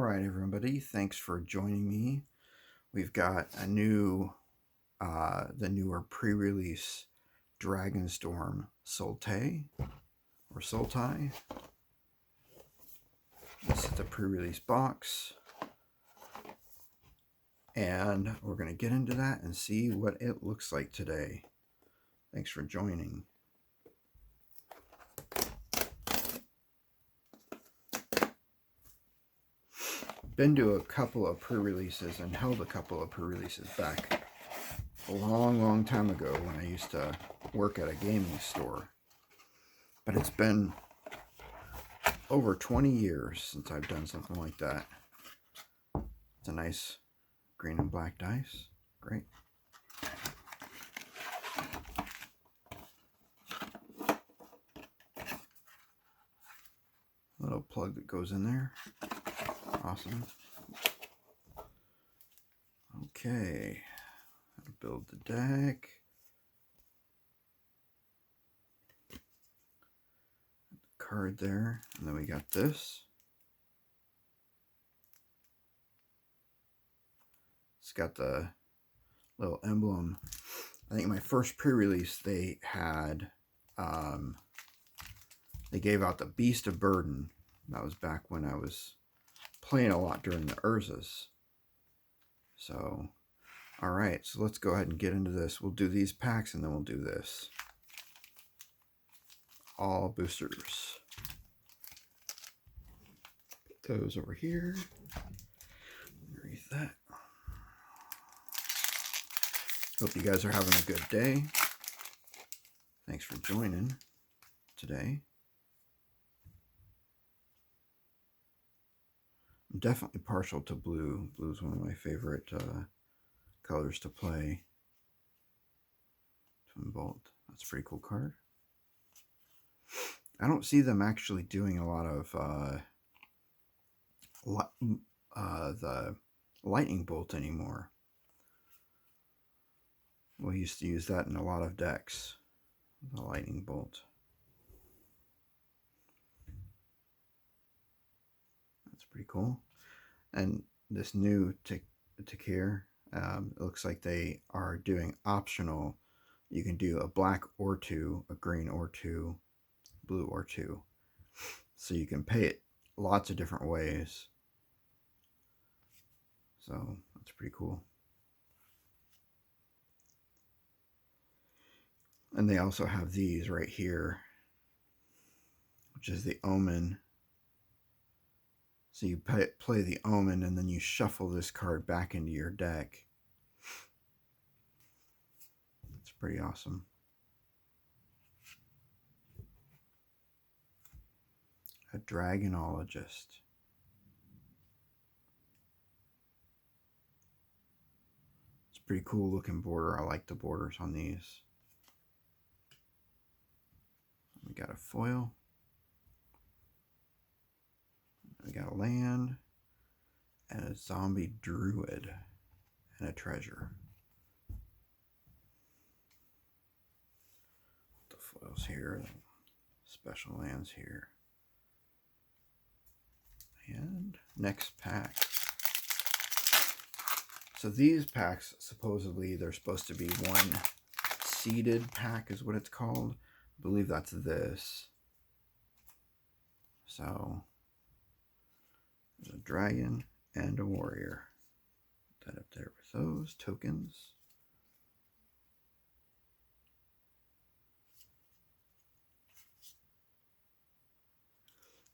All right, everybody, thanks for joining me. We've got a new, the newer pre-release Dragonstorm Sultai, or Sultai. This is the pre-release box. And we're going to get into that and see what it looks like today. Thanks for joining. Been to a couple of pre-releases and held a couple of pre-releases back a long time ago when I used to work at a gaming store. But it's been over 20 years since I've done something like that. It's a nice green and black dice. Great. Little plug that goes in there. Awesome. Okay. How to build the deck. The card there. And then we got this. It's got the little emblem. I think my first pre-release they had, they gave out the Beast of Burden. That was back when I was playing a lot during the Urzas. So, all right, so let's go ahead and get into this. We'll do these packs and then we'll do this. All boosters. Put those over here. Underneath that. Hope you guys are having a good day. Thanks for joining today. I'm definitely partial to blue. Blue is one of my favorite colors to play. Twin Bolt. That's a pretty cool card. I don't see them actually doing a lot of the lightning bolt anymore. We used to use that in a lot of decks. The lightning bolt. That's pretty cool. And this new Tarkir, it looks like they are doing optional. You can do a black or two, a green or two, blue or two. So you can pay it lots of different ways. So that's pretty cool. And they also have these right here, which is the Omen. So you play the Omen and then you shuffle this card back into your deck. It's pretty awesome. A Dragonologist. It's a pretty cool looking border. I like the borders on these. We got a foil. We got a land. And a zombie druid. And a treasure. The foils here. Special lands here. And next pack. So these packs, supposedly, they're supposed to be one seeded pack is what it's called. I believe that's this. So, there's a dragon and a warrior. Put that up there with those tokens.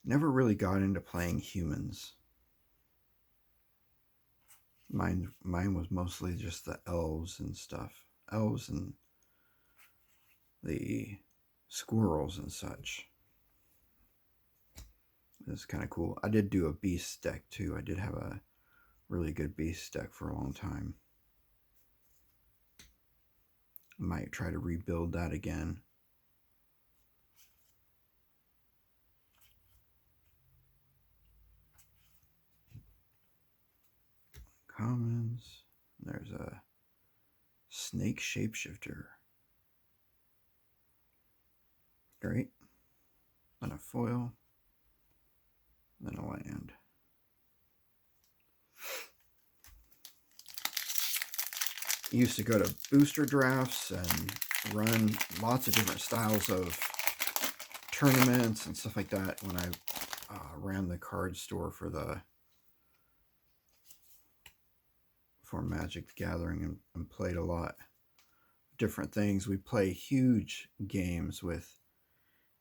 Never really got into playing humans. Mine was mostly just the elves and stuff. Elves and the squirrels and such. This is kind of cool. I did do a beast deck too. I did have a really good beast deck for a long time. Might try to rebuild that again. Commons. There's a snake shapeshifter. Great. Then a foil. Then a land. used to go to booster drafts and run lots of different styles of tournaments and stuff like that when I ran the card store for Magic the Gathering, and played a lot of different things. We play huge games with,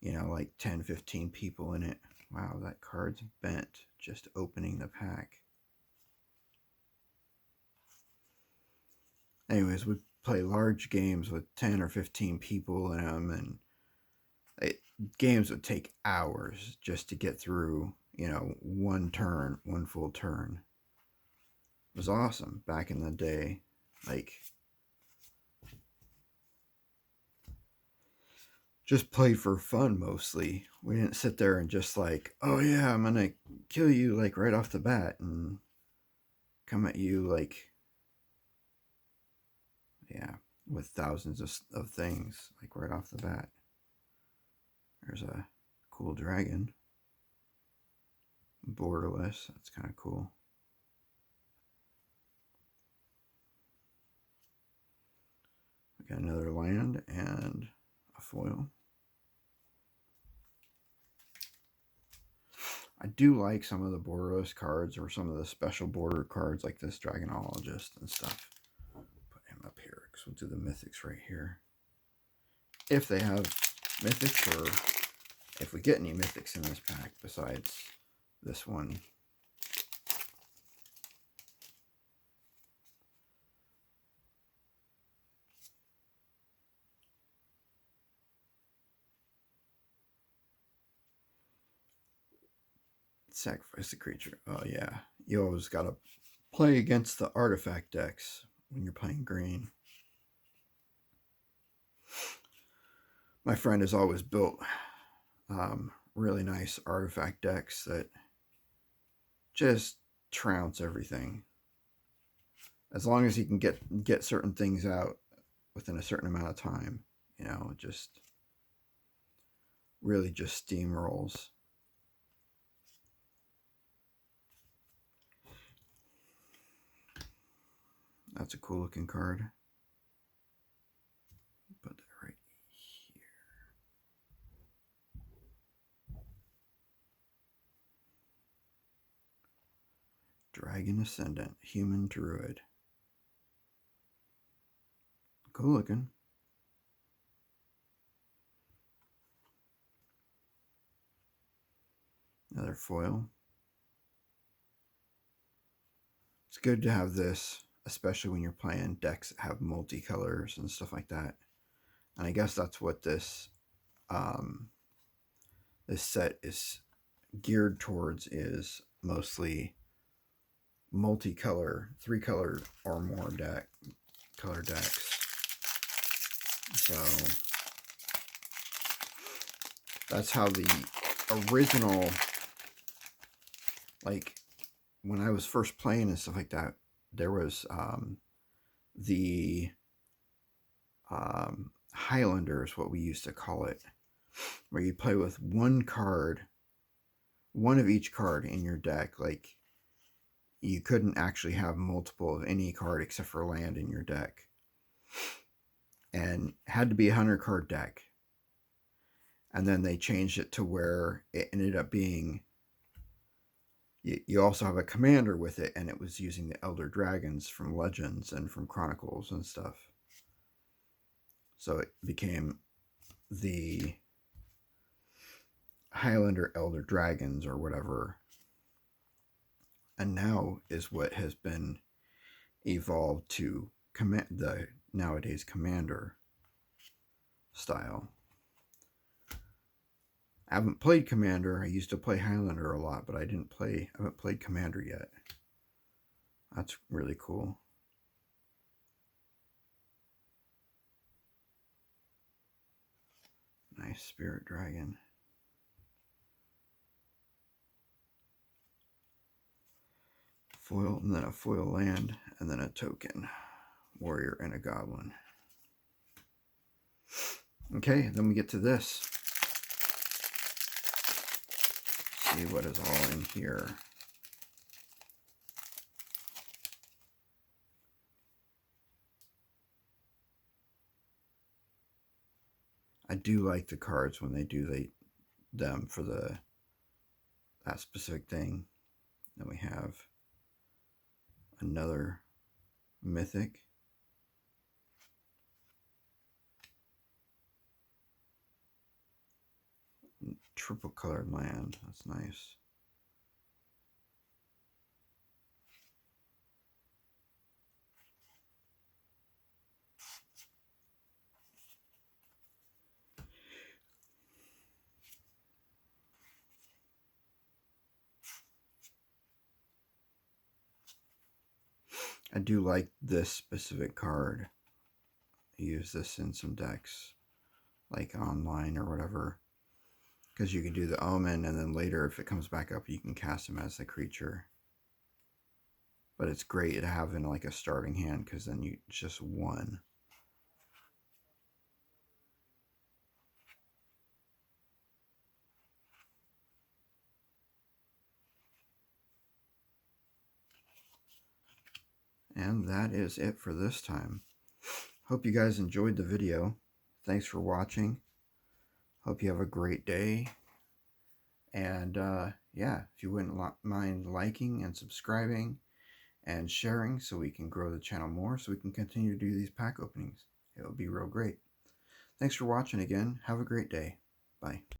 like 10, 15 people in it. Wow, that card's bent just opening the pack. Anyways, we play large games with 10 or 15 people in them, and games would take hours just to get through, one full turn. It was awesome back in the day. Like, just played for fun mostly. We didn't sit there and just like, oh yeah, I'm gonna kill you like right off the bat and come at you like, yeah, with thousands of things like right off the bat. There's a cool dragon. Borderless, that's kind of cool. We got another land and a foil. I do like some of the borderless cards, or some of the special border cards like this Dragonologist and stuff. Put him up here because we'll do the mythics right here. If they have mythics, or if we get any mythics in this pack besides this one. Sacrifice the creature. Oh yeah, you always gotta play against the artifact decks when you're playing green. My friend has always built really nice artifact decks that just trounce everything. As long as he can get certain things out within a certain amount of time, just really just steamrolls. That's a cool looking card. Put that right here. Dragon Ascendant, Human Druid. Cool looking. Another foil. It's good to have this, especially when you're playing decks that have multicolors and stuff like that. And I guess that's what this this set is geared towards, is mostly multicolor, 3-color or more color decks. So that's how the original, like when I was first playing and stuff like that, there was the Highlander is what we used to call it, where you play with one card, one of each card in your deck. Like, you couldn't actually have multiple of any card except for land in your deck, and it had to be a 100-card deck. And then they changed it to where it ended up being, you also have a commander with it, and it was using the Elder Dragons from Legends and from Chronicles and stuff. So it became the Highlander Elder Dragons or whatever. And now is what has been evolved to the nowadays Commander style. I haven't played Commander. I used to play Highlander a lot, but I haven't played Commander yet. That's really cool. Nice Spirit Dragon. Foil, and then a foil land, and then a token. Warrior and a Goblin. Okay, then we get to this. See what is all in here. I do like the cards when they do them for that specific thing. Then we have another mythic. Triple colored land. That's nice. I do like this specific card. I use this in some decks, like online or whatever, because you can do the Omen, and then later if it comes back up you can cast him as the creature. But it's great to have in like a starting hand, because then it's just one. And that is it for this time. Hope you guys enjoyed the video. Thanks for watching. Hope you have a great day. And yeah, if you wouldn't mind liking and subscribing and sharing so we can grow the channel more, so we can continue to do these pack openings. It would be real great. Thanks for watching again. Have a great day. Bye.